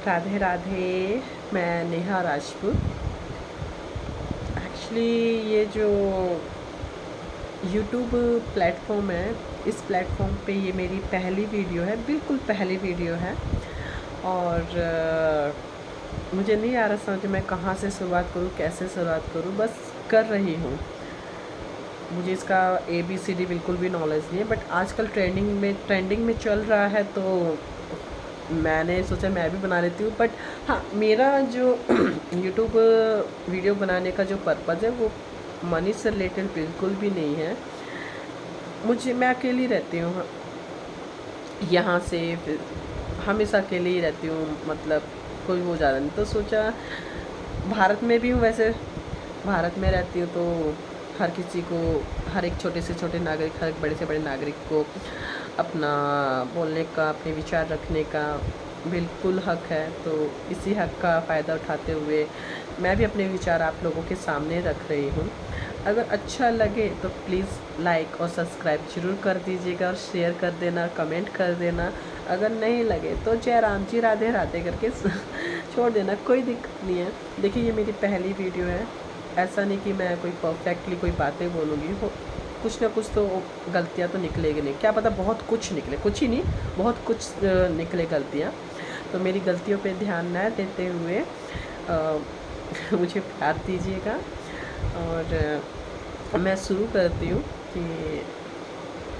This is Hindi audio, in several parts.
राधे राधे। मैं नेहा राजपूत। एक्चुअली ये जो यूट्यूब प्लेटफॉर्म है, इस प्लेटफॉर्म पे ये मेरी पहली वीडियो है, बिल्कुल पहली वीडियो है। और मुझे नहीं आ रहा समझ मैं कहाँ से शुरुआत करूँ, कैसे शुरुआत करूँ, बस कर रही हूँ। मुझे इसका ABCD बिल्कुल भी नॉलेज नहीं है, बट आजकल ट्रेंडिंग में चल रहा है, तो मैंने सोचा मैं भी बना लेती हूँ। बट हाँ, मेरा जो यूट्यूब वीडियो बनाने का जो पर्पज़ है वो मनी से रिलेटेड बिल्कुल भी नहीं है। मैं अकेली रहती हूँ यहाँ से, हमेशा अकेले ही रहती हूँ, मतलब कोई वो ज़्यादा नहीं। तो सोचा, भारत में भी हूँ वैसे, भारत में रहती हूँ, तो हर किसी को, हर एक छोटे से छोटे नागरिक, हर एक बड़े से बड़े नागरिक को अपना बोलने का, अपने विचार रखने का बिल्कुल हक है। तो इसी हक का फ़ायदा उठाते हुए मैं भी अपने विचार आप लोगों के सामने रख रही हूँ। अगर अच्छा लगे तो प्लीज़ लाइक और सब्सक्राइब ज़रूर कर दीजिएगा, और शेयर कर देना, कमेंट कर देना। अगर नहीं लगे तो जय राम जी राधे राधे करके छोड़ देना, कोई दिक्कत नहीं है। देखिए, ये मेरी पहली वीडियो है, ऐसा नहीं कि मैं कोई परफेक्टली कोई बातें बोलूँगी, कुछ ना कुछ तो गलतियाँ तो निकलेगी नहीं, क्या पता बहुत कुछ निकले, कुछ ही नहीं बहुत कुछ निकले गलतियाँ। तो मेरी गलतियों पे ध्यान न देते हुए मुझे प्यार दीजिएगा। और मैं शुरू करती हूँ कि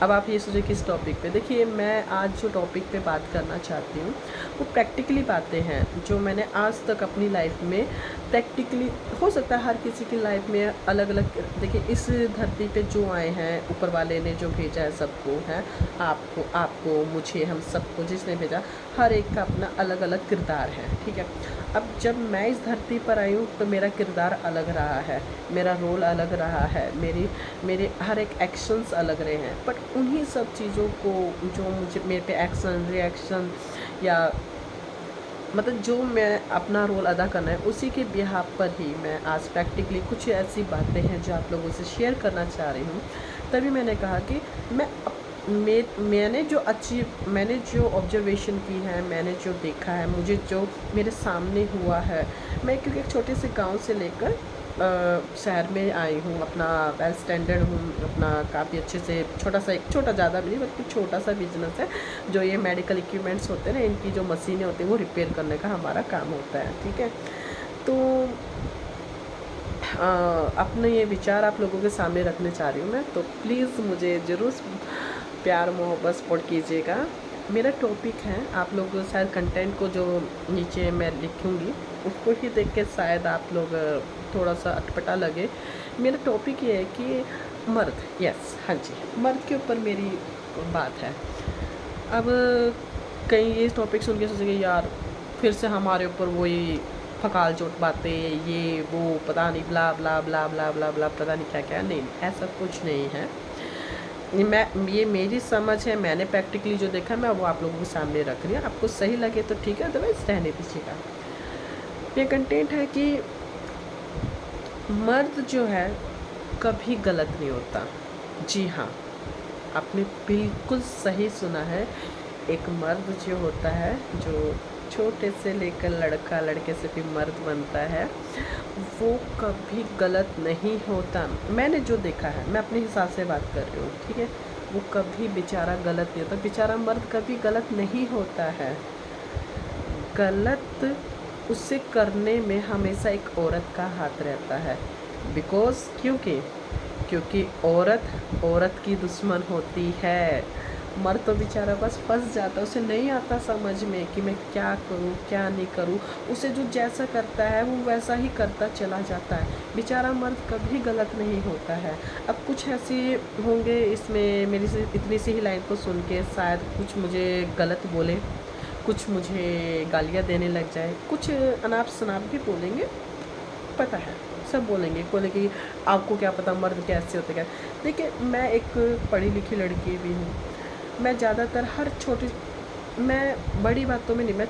अब आप ये सोचिए किस टॉपिक पे। देखिए, मैं आज जो टॉपिक पे बात करना चाहती हूँ वो प्रैक्टिकली बातें हैं जो मैंने आज तक अपनी लाइफ में प्रैक्टिकली, हो सकता है हर किसी की लाइफ में अलग अलग। देखिए, इस धरती पे जो आए हैं, ऊपर वाले ने जो भेजा है सबको, है आपको मुझे, हम सबको जिसने भेजा, हर एक का अपना अलग अलग किरदार है, ठीक है। अब जब मैं इस धरती पर आई हूँ तो मेरा किरदार अलग रहा है, मेरा रोल अलग रहा है, मेरे हर एक एक्शंस अलग रहे हैं। बट उन्हीं सब चीज़ों को जो मुझे, मेरे पे एक्शन रिएक्शन, या मतलब जो मैं अपना रोल अदा करना है, उसी के बिहाफ पर ही मैं आज प्रैक्टिकली कुछ ऐसी बातें हैं जो आप लोगों से शेयर करना चाह रही हूँ। तभी मैंने कहा कि मैंने जो ऑब्जर्वेशन की है, मैंने जो देखा है, मुझे जो मेरे सामने हुआ है। मैं क्योंकि एक छोटे से गांव से लेकर शहर में आई हूँ, अपना वेल स्टैंडर्ड हूँ, अपना काफ़ी अच्छे से छोटा ज़्यादा भी नहीं बल्कि छोटा सा बिजनेस है। जो ये मेडिकल इक्विपमेंट्स होते हैं ना, इनकी जो मशीनें होती हैं वो रिपेयर करने का हमारा काम होता है, ठीक है। तो अपने ये विचार आप लोगों के सामने रखने चाह रही हूँ मैं, तो प्लीज़ मुझे ज़रूर प्यार मोहब्बत सपोर्ट कीजिएगा। मेरा टॉपिक है, आप लोग शायद कंटेंट को जो नीचे मैं लिखूँगी उसको ही देख के शायद आप लोग थोड़ा सा अटपटा लगे। मेरा टॉपिक ये है कि मर्द, यस, हाँ जी, मर्द के ऊपर मेरी बात है। अब कहीं ये टॉपिक सुन के सोचेंगे यार फिर से हमारे ऊपर वही फकाल चोट बातें, ये वो पता नहीं ब्ला ब्ला ब्ला ब्ला ब्ला ब्ला पता नहीं क्या क्या। नहीं, ऐसा कुछ नहीं है। ये मेरी समझ है, मैंने प्रैक्टिकली जो देखा मैं वो आप लोगों के सामने रख रही हूँ। आपको सही लगे तो ठीक है, अदरवाइज रहने दीजिएगा। ये कंटेंट है कि मर्द जो है कभी गलत नहीं होता। जी हाँ, आपने बिल्कुल सही सुना है। एक मर्द जो होता है, जो छोटे से लेकर लड़का, लड़के से भी मर्द बनता है, वो कभी गलत नहीं होता। मैंने जो देखा है, मैं अपने हिसाब से बात कर रही हूँ, ठीक है। वो कभी बेचारा गलत नहीं होता, बेचारा मर्द कभी गलत नहीं होता है। गलत उसे करने में हमेशा एक औरत का हाथ रहता है। क्योंकि औरत की दुश्मन होती है। मर्द तो बेचारा बस फंस जाता है, उसे नहीं आता समझ में कि मैं क्या करूं क्या नहीं करूं। उसे जो जैसा करता है वो वैसा ही करता चला जाता है। बेचारा मर्द कभी गलत नहीं होता है। अब कुछ ऐसे होंगे इसमें, मेरी से इतनी सी ही लाइन को सुन के शायद कुछ मुझे गलत बोले, कुछ मुझे गालियाँ देने लग जाए, कुछ अनाप शनाप भी बोलेंगे, पता है सब बोलेंगे कि आपको क्या पता मर्द कैसे होते क्या। देखिए, मैं एक पढ़ी लिखी लड़की भी हूँ। मैं ज़्यादातर मैं बड़ी बातों में नहीं, मैं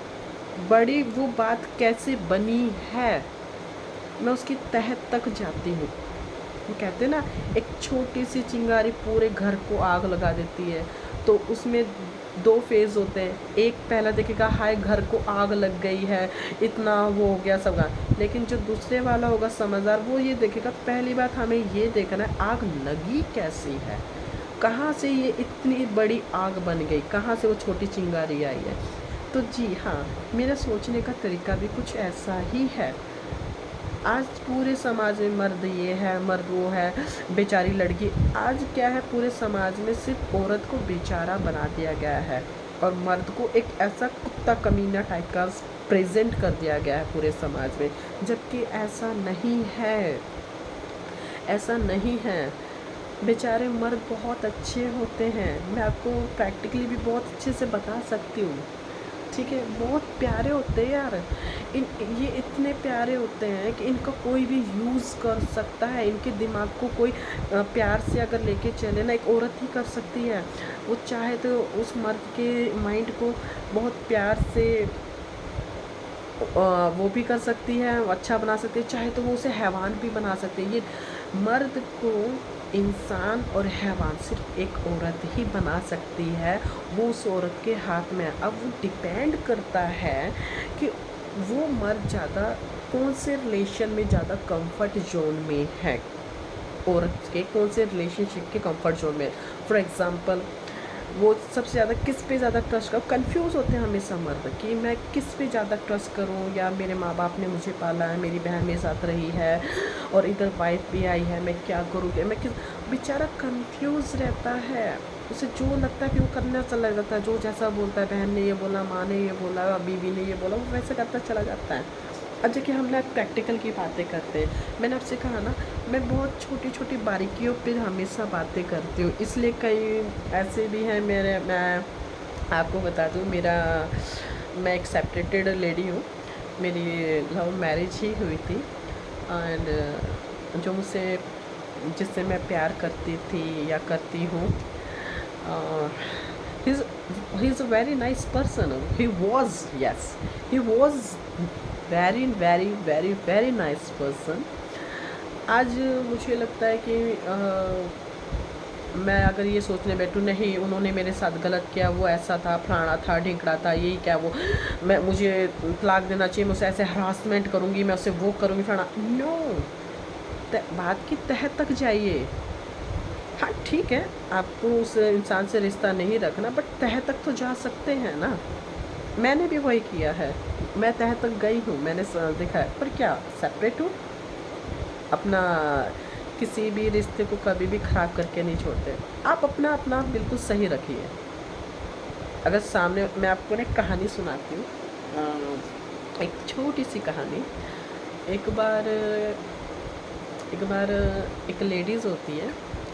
बड़ी वो बात कैसे बनी है मैं उसकी तह तक जाती हूँ। वो कहते हैं ना, एक छोटी सी चिंगारी पूरे घर को आग लगा देती है। तो उसमें दो फेज़ होते हैं। एक पहला देखेगा हाय घर को आग लग गई है, इतना वो हो गया सब। लेकिन जो दूसरे वाला होगा समझदार, वो ये देखेगा पहली बात हमें ये देखना है आग लगी कैसी है, कहाँ से ये इतनी बड़ी आग बन गई, कहाँ से वो छोटी चिंगारी आई है। तो जी हाँ, मेरा सोचने का तरीका भी कुछ ऐसा ही है। आज पूरे समाज में मर्द ये है, मर्द वो है, बेचारी लड़की। आज क्या है, पूरे समाज में सिर्फ औरत को बेचारा बना दिया गया है और मर्द को एक ऐसा कुत्ता कमीना टाइप का प्रेजेंट कर दिया गया है पूरे समाज में, जबकि ऐसा नहीं है, ऐसा नहीं है। बेचारे मर्द बहुत अच्छे होते हैं, मैं आपको प्रैक्टिकली भी बहुत अच्छे से बता सकती हूँ, ठीक है। बहुत प्यारे होते हैं यार, ये इतने प्यारे होते हैं कि इनका कोई भी यूज़ कर सकता है। इनके दिमाग को कोई प्यार से अगर लेके चले ना, एक औरत ही कर सकती है। वो चाहे तो उस मर्द के माइंड को बहुत प्यार से वो भी कर सकती है, अच्छा बना सकती है, चाहे तो वो उसे हैवान भी बना सकती है। ये मर्द को इंसान और हैवान सिर्फ एक औरत ही बना सकती है, वो उस औरत के हाथ में है। अब वो डिपेंड करता है कि वो मर्द ज़्यादा कौन से रिलेशन में ज़्यादा कंफर्ट जोन में है, औरत के कौन से रिलेशनशिप के कंफर्ट जोन में। फॉर एग्ज़ाम्पल, वो सबसे ज़्यादा किस पे ज़्यादा ट्रस्ट करो, कंफ्यूज होते हैं हमेशा मर्द कि मैं किस पे ज़्यादा ट्रस्ट करूँ, या मेरे माँ बाप ने मुझे पाला है, मेरी बहन मेरे साथ रही है और इधर वाइफ भी आई है, मैं क्या करूँ, क्या मैं किस। बेचारा कंफ्यूज रहता है, उसे जो लगता है कि वो करना चला जाता है, जो जैसा बोलता है, बहन ने ये बोला, माँ ने ये बोला, बीवी ने ये बोला, वो वैसे करता चला जाता है। अब देखिए हम ना प्रैक्टिकल की बातें करते हैं, मैंने आपसे कहा ना मैं बहुत छोटी छोटी बारीकियों पे हमेशा बातें करती हूँ, इसलिए कई ऐसे भी हैं मेरे। मैं आपको बता दूँ, मैं एक सेपरेटेड लेडी हूँ, मेरी लव मैरिज ही हुई थी। एंड जो मुझसे जिससे मैं प्यार करती थी या करती हूँ, he is a very nice person. He was, yes, he was very very very very nice person. आज मुझे लगता है कि मैं अगर ये सोचने बैठूँ नहीं उन्होंने मेरे साथ गलत किया, वो ऐसा था, फलाना था, ढिंकड़ा था, यही क्या वो, मुझे तलाक देना चाहिए, मैं उसे ऐसे हरासमेंट करूँगी, मैं उसे वो करूँगी, फलाना। नो, बात की तह तक जाइए। हाँ ठीक है, आपको उस इंसान से रिश्ता नहीं रखना, बट तह तक तो जा सकते हैं ना। मैंने भी वही किया है, मैं तह तक गई हूँ, मैंने देखा है। पर क्या सेपरेट हूँ, अपना किसी भी रिश्ते को कभी भी ख़राब करके नहीं छोड़ते। आप अपना अपना बिल्कुल सही रखिए। अगर सामने, मैं आपको एक कहानी सुनाती हूँ, एक छोटी सी कहानी। एक बार एक लेडीज़ होती है,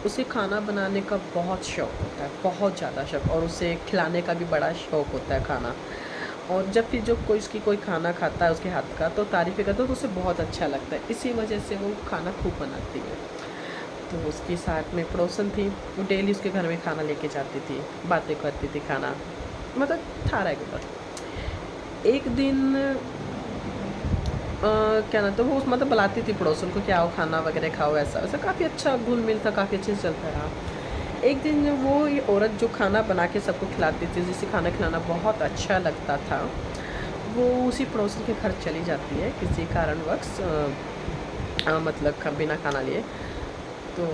उसे खाना बनाने का बहुत शौक़ होता है, बहुत ज़्यादा शौक़, और उसे खिलाने का भी बड़ा शौक़ होता है खाना। और जब फिर जो कोई खाना खाता है उसके हाथ का, तो तारीफ़ें करता है, तो उसे बहुत अच्छा लगता है। इसी वजह से वो खाना खूब बनाती है। तो उसके साथ में पड़ोसन थी, वो डेली उसके घर में खाना लेके जाती थी, बातें करती थी, खाना मतलब था रेगुलर। एक दिन क्या ना, तो वो मतलब बुलाती थी पड़ोसन को कि आओ खाना वगैरह खाओ, ऐसा वैसा, काफ़ी अच्छा घुल मिल था, काफ़ी अच्छे से चलता रहा। एक दिन वो ये औरत जो खाना बना के सबको खिलाती थी, जिसे खाना खिलाना बहुत अच्छा लगता था, वो उसी पड़ोसन के घर चली जाती है किसी कारणवश, मतलब बिना खाना लिए। तो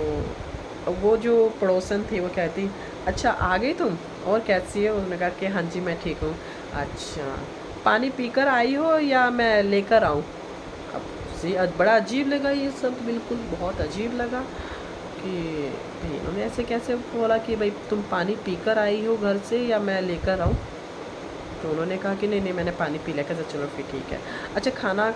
वो जो पड़ोसन थी वो कहती, अच्छा आ गई तुम, और कैसी है? उसने कहा कि हाँ जी मैं ठीक हूँ। अच्छा, पानी पीकर आई हो या मैं लेकर आऊँ? अब बड़ा अजीब लगा ये सब, बिल्कुल बहुत अजीब लगा कि भाई इन्होंने ऐसे कैसे बोला कि भाई तुम पानी पीकर आई हो घर से या मैं लेकर आऊँ? तो उन्होंने कहा कि नहीं नहीं मैंने पानी पी लिया। कहते चलो फिर ठीक है। अच्छा, खाना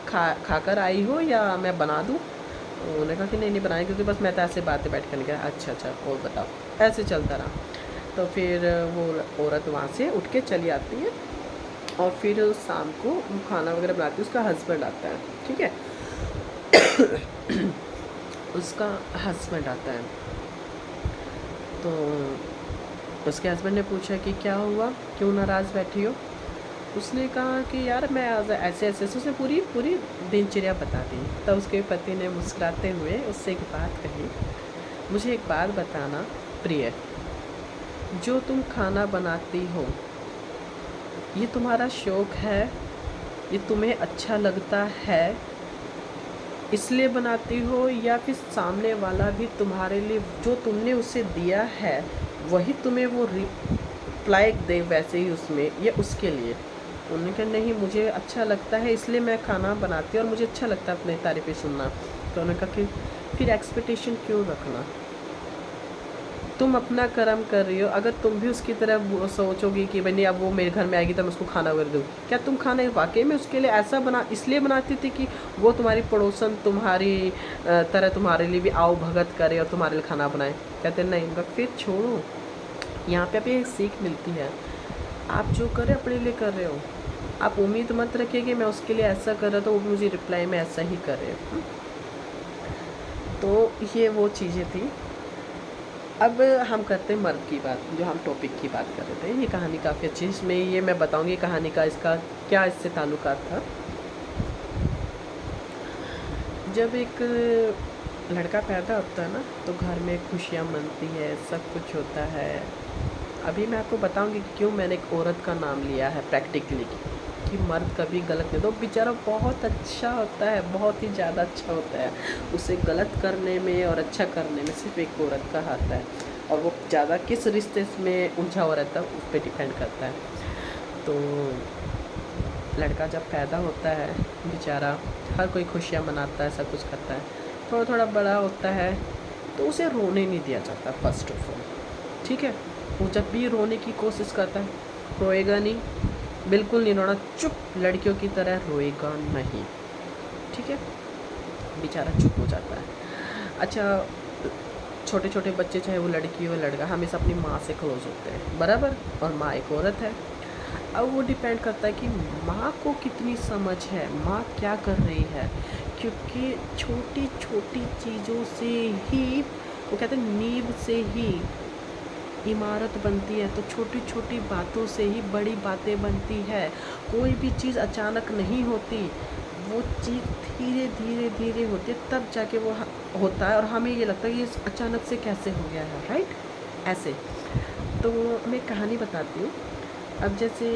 खाकर आई हो या मैं बना दूँ? तो उन्होंने कहा कि नहीं नहीं बनाए, क्योंकि बस मैं तो ऐसे बातें बैठ कर नहीं गया। अच्छा अच्छा और बताओ। ऐसे चलता रहा। तो फिर वो औरत वहाँ से उठ के चली आती है और फिर शाम को खाना वगैरह बनाती है। उसका हस्बैंड आता है, ठीक है। उसका हस्बैंड आता है, तो उसके हस्बैंड ने पूछा कि क्या हुआ, क्यों नाराज़ बैठी हो? उसने कहा कि यार मैं ऐसे ऐसे, उसने पूरी दिनचर्या बता दी। तब उसके पति ने मुस्कुराते हुए उससे एक बात कही, मुझे एक बात बताना प्रिय, जो तुम खाना बनाती हो ये तुम्हारा शौक़ है, ये तुम्हें अच्छा लगता है इसलिए बनाती हो, या फिर सामने वाला भी तुम्हारे लिए जो तुमने उसे दिया है वही तुम्हें वो रिप्लाई दे वैसे ही उसमें, या उसके लिए? उन्होंने कहा नहीं, मुझे अच्छा लगता है इसलिए मैं खाना बनाती हूँ और मुझे अच्छा लगता है अपनी तारीफ़ें सुनना। तो उन्होंने कहा कि फिर एक्सपेक्टेशन क्यों रखना, तुम अपना कर्म कर रही हो। अगर तुम भी उसकी तरह सोचोगी कि भाई नहीं अब वो मेरे घर में आएगी तो मैं उसको खाना वगैरह दूँ, क्या तुम खाना वाकई में उसके लिए ऐसा इसलिए बनाती थी कि वो तुम्हारी पड़ोसन तुम्हारी तरह तुम्हारे लिए भी आओ भगत करे और तुम्हारे लिए खाना बनाए? कहते नहीं। उनका फिर छोड़ो, यहाँ पे अभी एक सीख मिलती है, आप जो कर रहे अपने लिए कर रहे हो, आप उम्मीद मत रखिए कि मैं उसके लिए ऐसा कर रहा तो वो मुझे रिप्लाई में ऐसा ही करे। तो ये वो चीज़ें थी। अब हम करते हैं मर्द की बात, जो हम टॉपिक की बात कर रहे थे। ये कहानी काफ़ी अच्छी है, इसमें ये मैं बताऊंगी कहानी का इसका क्या इससे ताल्लुकात था। जब एक लड़का पैदा होता है ना तो घर में खुशियाँ मनती है, सब कुछ होता है। अभी मैं आपको बताऊंगी कि क्यों मैंने एक औरत का नाम लिया है प्रैक्टिकली, कि मर्द कभी गलत नहीं। तो बेचारा बहुत अच्छा होता है, बहुत ही ज़्यादा अच्छा होता है, उसे गलत करने में और अच्छा करने में सिर्फ एक औरत का हाथ है, और वो ज़्यादा किस रिश्ते में उलझा हुआ रहता है उस पर डिपेंड करता है। तो लड़का जब पैदा होता है बेचारा हर कोई खुशियाँ मनाता है, सब कुछ करता है। थोड़ा थोड़ा बड़ा होता है तो उसे रोने नहीं दिया जाता फर्स्ट ऑफ ऑल, ठीक है। वो जब भी रोने की कोशिश करता है, रोएगा नहीं, बिल्कुल नहीं रोना, चुप लड़कियों की तरह रोएगा नहीं, ठीक है। बेचारा चुप हो जाता है। अच्छा, छोटे छोटे बच्चे चाहे वो लड़की हो लड़का हमेशा अपनी माँ से क्लोज होते हैं बराबर, और माँ एक औरत है। अब वो डिपेंड करता है कि माँ को कितनी समझ है, माँ क्या कर रही है, क्योंकि छोटी छोटी चीज़ों से ही वो कहते हैं नींव से ही इमारत बनती है। तो छोटी छोटी बातों से ही बड़ी बातें बनती है। कोई भी चीज़ अचानक नहीं होती, वो चीज़ धीरे धीरे धीरे होती है, तब जाके वो होता है, और हमें ये लगता है कि ये अचानक से कैसे हो गया है, राइट। ऐसे तो मैं कहानी बताती हूँ। अब जैसे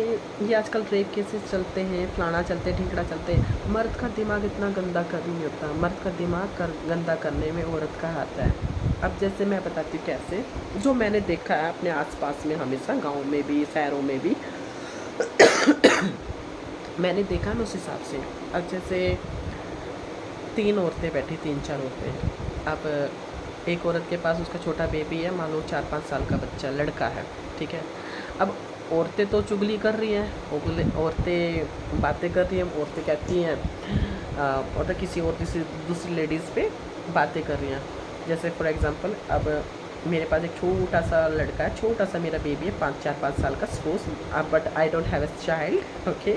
ये आजकल रेप केसेस चलते हैं, फलाना चलते हैं, ढिंकड़ा चलते हैं, मर्द का दिमाग इतना गंदा कर नहीं होता, मर्द का दिमाग गंदा करने में औरत का हाथ है। अब जैसे मैं बताती हूँ कैसे, जो मैंने देखा है अपने आसपास में, हमेशा गांव में भी शहरों में भी मैंने देखा ना उस हिसाब से। अब जैसे 3 औरतें बैठी, 3-4 औरतें। अब एक औरत के पास उसका छोटा बेबी है, मान लो 4-5 साल का बच्चा लड़का है, ठीक है। अब औरतें तो चुगली कर रही हैं, औरतें बातें कर रही हैं, औरतें कहती हैं औरतें किसी और दूसरी लेडीज़ पे बातें कर रही हैं। जैसे फॉर एग्जांपल, अब मेरे पास एक छोटा सा लड़का है, छोटा सा मेरा बेबी है, 4-5 साल का suppose, but I don't have a child, okay.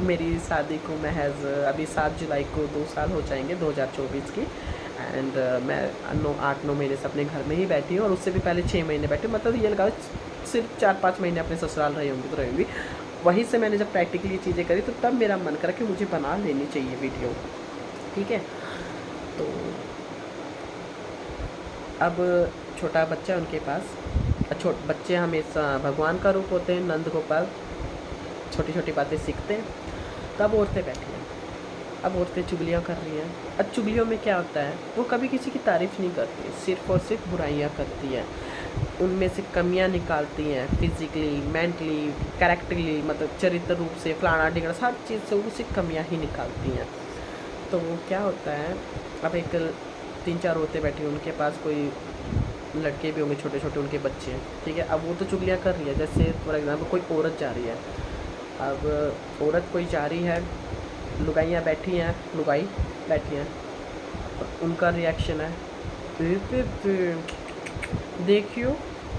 मेरी शादी को महज अभी 7 जुलाई को 2 साल हो जाएंगे 2024 की, एंड मैं 8-9 महीने से अपने घर में ही बैठी हूँ, और उससे भी पहले 6 महीने बैठी हूँ। मतलब ये लगाओ सिर्फ 4-5 महीने अपने ससुराल रही होंगी तो रहेंगी। वहीं से मैंने जब प्रैक्टिकली चीज़ें करी तो तब मेरा मन करा कि मुझे बना लेनी चाहिए वीडियो, ठीक है। तो अब छोटा बच्चा उनके पास, बच्चे हमेशा भगवान का रूप होते हैं, नंद गोपाल, छोटी छोटी बातें सीखते हैं। तब औरतें बैठी हैं, अब औरतें चुगलियाँ कर रही हैं। अब चुगलियों में क्या होता है, वो कभी किसी की तारीफ़ नहीं करती, सिर्फ और सिर्फ बुराइयाँ करती हैं, उनमें से कमियां निकालती हैं, फिज़िकली, मेंटली, कैरेक्टरली, मतलब चरित्र रूप से, फलाना ढिंगड़ा, हर चीज़ से वो सिर्फ कमियां ही निकालती हैं। तो वो क्या होता है, अब एक 3-4 औरतें बैठी, उनके पास कोई लड़के भी होंगे, छोटे छोटे उनके बच्चे, ठीक है। अब वो तो चुगलियाँ कर रही है। जैसे फॉर एग्जाम्पल कोई औरत जा रही है, अब औरत कोई जा रही है, लुगाइयाँ बैठी हैं, लुगाई बैठी हैं, उनका रिएक्शन है, देखियो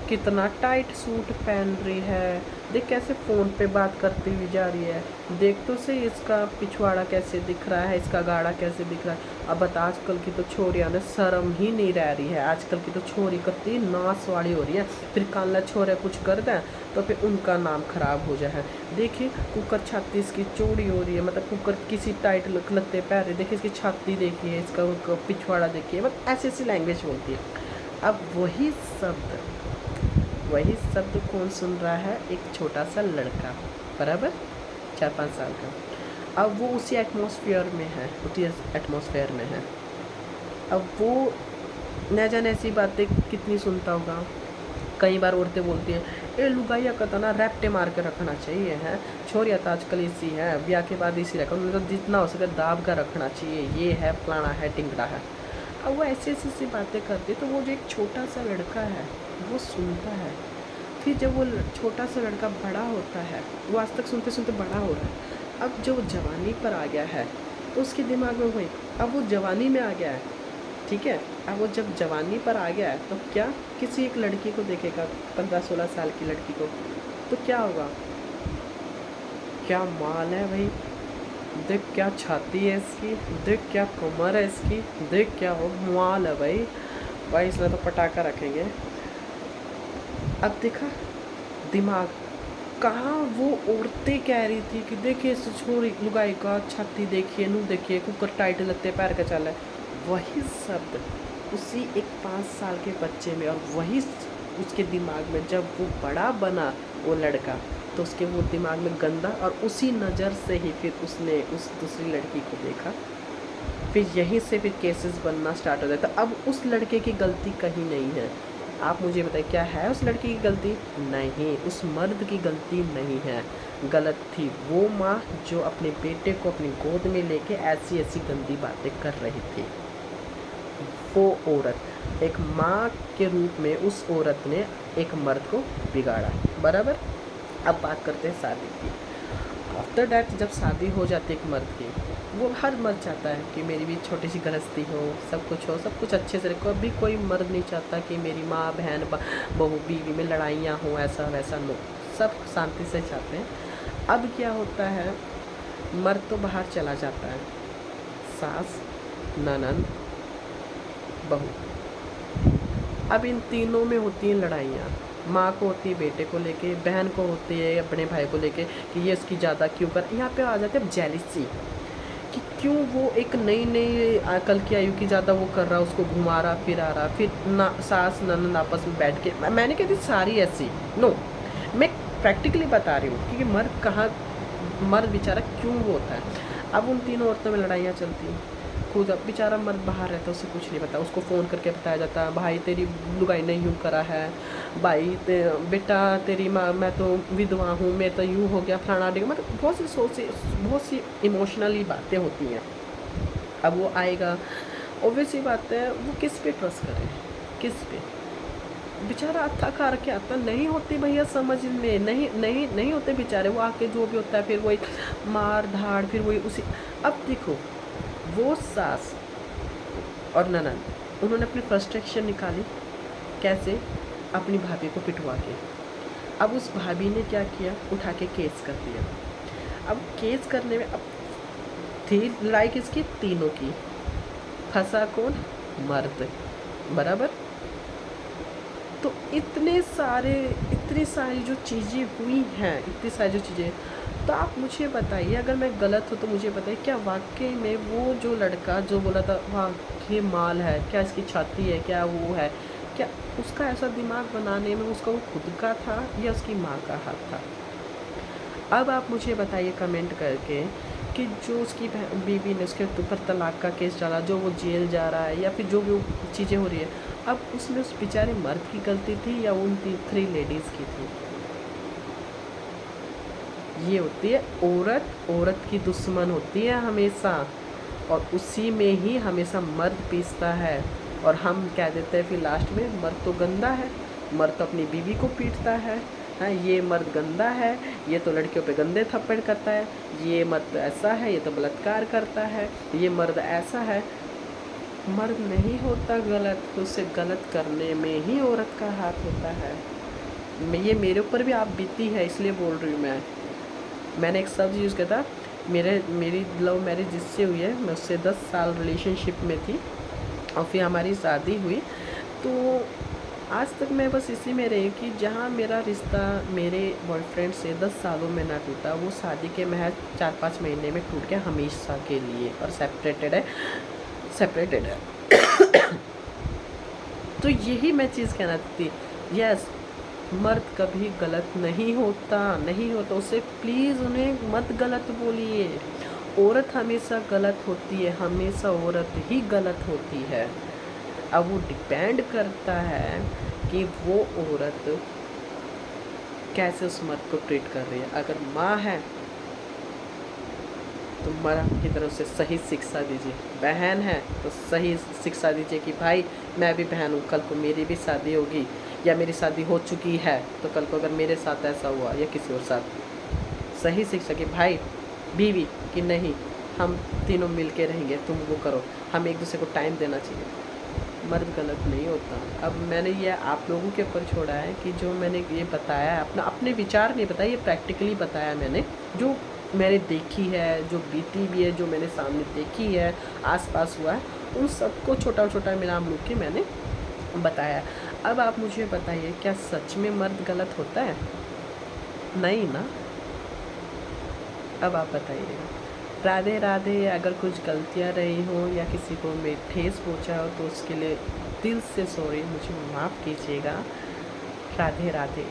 कितना टाइट सूट पहन रही है, देख कैसे फ़ोन पे बात करती हुई जा रही है, देख तो सही इसका पिछवाड़ा कैसे दिख रहा है, इसका गाड़ा कैसे दिख रहा है। अब बता, आजकल की तो छोरियाँ ने शर्म ही नहीं रह रही है, आजकल की तो छोरी कितनी नाश वाली हो रही है। फिर काला छोरे कुछ कर दें तो फिर उनका नाम खराब हो जाए। देखिए कुकर छाती इसकी चौड़ी हो रही है, मतलब कुकर किसी टाइट लगते पैर रहे, देखिए इसकी छाती देखिए, इसका पिछवाड़ा देखिए, मतलब ऐसी ऐसी लैंग्वेज बोलती है। अब वही शब्द वही शब्द कौन सुन रहा है? एक छोटा सा लड़का, बराबर 4-5 साल का। अब वो उसी एटमॉस्फेयर में है, उसी एटमॉस्फेयर में है। अब वो न जाने ऐसी बातें कितनी सुनता होगा। कई बार औरतें बोलती हैं, ए लुगाइया का तो ना रैप्टे मार के रखना चाहिए है, छोरिया तो आजकल इसी है, ब्याह के बाद इसी रखो, मतलब जितना हो सके दाब का रखना चाहिए, ये है फलाना है टिंगड़ा है। अब वो ऐसी ऐसी सी बातें करती, तो वो जो एक छोटा सा लड़का है वो सुनता है। फिर जब वो छोटा सा लड़का बड़ा होता है, वो आज तक सुनते सुनते बड़ा हो रहा है, अब जो जवानी पर आ गया है तो उसके दिमाग में वही, अब वो जवानी में आ गया है, ठीक है। अब वो जब जवानी पर आ गया है तो क्या किसी एक लड़की को देखेगा, 15-16 साल की लड़की को, तो क्या होगा? क्या माल है भाई, देख क्या छाती है इसकी, देख क्या कमर है इसकी, देख क्या हो माल है भाई, भाई इसमें तो पटाखा रखेंगे। अब देखा दिमाग, कहाँ वो औरतें कह रही थी कि देखिए इस छोरी लुगाई का छाती देखिए, नू देखिए कुकर टाइट लगते पैर का चल है। वही शब्द उसी एक 5 साल के बच्चे में, और वही उसके दिमाग में जब वो बड़ा बना वो लड़का, तो उसके वो दिमाग में गंदा, और उसी नज़र से ही फिर उसने उस दूसरी लड़की को देखा। फिर यहीं से फिर केसेस बनना स्टार्ट हो जाता। अब उस लड़के की गलती कहीं नहीं है। आप मुझे बताइए, क्या है उस लड़की की गलती? नहीं, उस मर्द की गलती नहीं है। गलत थी वो माँ जो अपने बेटे को अपनी गोद में लेके ऐसी ऐसी गंदी बातें कर रही थी। वो औरत एक माँ के रूप में उस औरत ने एक मर्द को बिगाड़ा, बराबर। अब बात करते हैं शादी की। आफ्टर डैट जब शादी हो जाती है एक मर्द की, वो हर मर्द चाहता है कि मेरी भी छोटी सी गृहस्थी हो, सब कुछ अच्छे से रखो। अभी कोई मर्द नहीं चाहता कि मेरी माँ बहन बहू बीवी में लड़ाइयाँ हों, ऐसा वैसा, नो, सब शांति से चाहते हैं। अब क्या होता है, मर्द तो बाहर चला जाता है, सास, ननद, बहू, अब इन तीनों में होती हैं लड़ाइयाँ। माँ को होती है बेटे को लेके, बहन को होती है अपने भाई को लेके कि ये उसकी ज़्यादा क्यों कर। यहाँ पे आ जाते हैं जेलिसी कि क्यों वो एक नई नई कल की आयु की ज़्यादा वो कर रहा, उसको घुमा रहा फिरा रहा। फिर ना सास ननद आपस में बैठ के, मैंने कहती सारी ऐसी, नो, मैं प्रैक्टिकली बता रही हूँ क्योंकि मर्द बेचारा क्यों वो होता है। अब उन तीनों औरतों में लड़ाइयाँ चलती हैं। खुद अब बेचारा मर्द बाहर रहता है, उसे कुछ नहीं पता, उसको फ़ोन करके बताया जाता है, भाई तेरी लुगाई ने यूँ करा है, भाई बेटा तेरी माँ, मैं तो विधवा हूँ, मैं तो यूँ हो गया फलाना डिगा, मतलब बहुत सी इमोशनली बातें होती हैं। अब वो आएगा, ऑब्वियस ही बात है, वो किस पे ट्रस्ट करें, किस पे? बेचारा थक हार के आता, नहीं होती भैया समझ में, नहीं होते बेचारे, वो आके जो भी होता है फिर वही मार धाड़, फिर वही उसी। अब देखो वो सास और ननद, उन्होंने अपनी फ्रस्ट्रेशन निकाली कैसे? अपनी भाभी को पिटवा के। अब उस भाभी ने क्या किया, उठा के केस कर दिया। अब केस करने में अब थी लड़ाई किसकी? तीनों की। फंसा कौन? मर्द, बराबर। तो इतनी सारी जो चीज़ें हुई हैं, इतनी सारी जो चीज़ें, तो आप मुझे बताइए, अगर मैं गलत हूँ तो मुझे बताइए, क्या वाकई में वो जो लड़का जो बोला था वाह ये माल है, क्या इसकी छाती है, क्या वो है, क्या उसका ऐसा दिमाग बनाने में उसका वो खुद का था या उसकी माँ का हाथ था? अब आप मुझे बताइए कमेंट करके कि जो उसकी बीवी ने उसके ऊपर तलाक का केस डाला, जो वो जेल जा रहा है, या फिर जो भी चीज़ें हो रही है, अब उसमें उस बेचारे मर्द की गलती थी या उन 3 लेडीज़ की थी? ये होती है औरत की दुश्मन होती है हमेशा, और उसी में ही हमेशा मर्द पीसता है। और हम कह देते हैं फिर लास्ट में, मर्द तो गंदा है, मर्द तो अपनी बीवी को पीटता है, हाँ ये मर्द गंदा है, ये तो लड़कियों पे गंदे थप्पड़ करता है, ये मर्द ऐसा है, ये तो बलात्कार करता है, ये मर्द ऐसा है। मर्द नहीं होता गलत, तो उसे गलत करने में ही औरत का हाथ होता है। ये मेरे ऊपर भी आप बीती है, इसलिए बोल रही हूँ मैंने एक शब्द यूज़ किया था, मेरी लव मैरिज जिससे हुई है, मैं उससे 10 साल रिलेशनशिप में थी और फिर हमारी शादी हुई। तो आज तक मैं बस इसी में रही कि जहाँ मेरा रिश्ता मेरे बॉयफ्रेंड से 10 सालों में ना टूटा, वो शादी के महज 4-5 महीने में टूट गया हमेशा के लिए, और सेपरेटेड है। तो यही मैं चीज़ कहना चाहती। यस, मर्द कभी गलत नहीं होता, नहीं होता। उसे प्लीज़ उन्हें मत गलत बोलिए। औरत हमेशा गलत होती है, हमेशा औरत ही गलत होती है। अब वो डिपेंड करता है कि वो औरत कैसे उस मर्द को ट्रीट कर रही है। अगर माँ है तो मर्द की तरफ से सही शिक्षा दीजिए। बहन है तो सही शिक्षा दीजिए कि भाई मैं भी बहन हूँ, कल को मेरी भी शादी होगी या मेरी शादी हो चुकी है तो कल को अगर मेरे साथ ऐसा हुआ या किसी और साथ, सही शिक्षा कि भाई बीवी कि नहीं हम तीनों मिल के रहेंगे, तुम वो करो, हम एक दूसरे को टाइम देना चाहिए। मर्द गलत नहीं होता। अब मैंने ये आप लोगों के ऊपर छोड़ा है कि जो मैंने ये बताया है, अपने विचार नहीं बताया, ये प्रैक्टिकली बताया मैंने, जो मैंने देखी है, जो बीती भी है, जो मैंने सामने देखी है, आसपास हुआ है, उन सबको छोटा छोटा मिलाम लूट के मैंने बताया। अब आप मुझे बताइए, क्या सच में मर्द गलत होता है? नहीं ना। अब आप बताइए। राधे राधे। अगर कुछ गलतियाँ रही हों या किसी को मैं ठेस पहुँचा हो तो उसके लिए दिल से सॉरी, मुझे माफ़ कीजिएगा। राधे राधे।